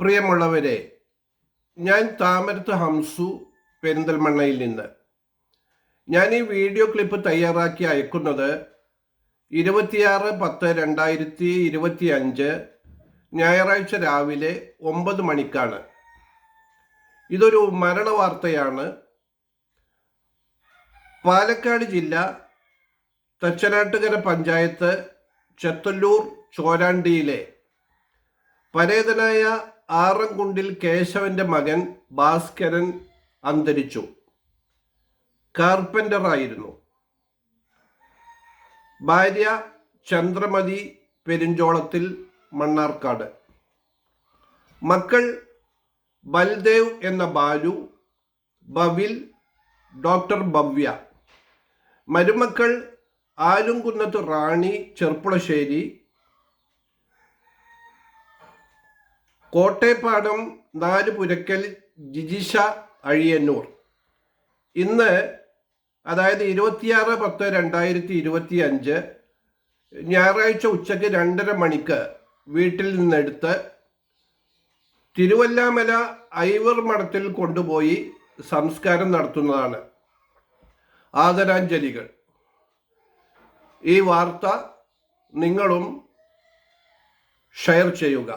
പ്രിയമുള്ളവരെ, ഞാൻ താമരത്ത് ഹംസു, പെരിന്തൽമണ്ണയിൽ നിന്ന്. ഞാൻ ഈ വീഡിയോ ക്ലിപ്പ് തയ്യാറാക്കി അയക്കുന്നത് 26/10/2025 ഞായറാഴ്ച രാവിലെ 9 മണിക്കാണ്. ഇതൊരു മരണ വാർത്തയാണ്. പാലക്കാട് ജില്ല തച്ചനാട്ടുകര പഞ്ചായത്ത് ചെത്തല്ലൂർ ചോരാണ്ടിയിലെ പരേതനായ ആറംകുണ്ടിൽ കേശവന്റെ മകൻ ഭാസ്കരൻ അന്തരിച്ചു. കാർപ്പൻ്ററായിരുന്നു. ഭാര്യ ചന്ദ്രമതി, പെരിഞ്ചോളത്തിൽ, മണ്ണാർക്കാട്. മക്കൾ ബൽദേവ് എന്ന ബാലു, ബവിൽ, ഡോക്ടർ ഭവ്യ. മരുമക്കൾ ആലുംകുന്നത്ത് റാണി, ചെർപ്പുളശ്ശേരി, കോട്ടേപ്പാടം 4 പുരക്കൽ ജിജിഷ, അഴിയന്നൂർ. ഇന്ന്, അതായത് 26/10/2025 ഞായറാഴ്ച ഉച്ചയ്ക്ക് 2:30 മണിക്ക് വീട്ടിൽ നിന്നെടുത്ത് തിരുവല്ലാമല ഐവർ മഠത്തിൽ കൊണ്ടുപോയി സംസ്കാരം നടത്തുന്നതാണ്. ആദരാഞ്ജലികൾ. ഈ വാർത്ത നിങ്ങളും ഷെയർ ചെയ്യുക.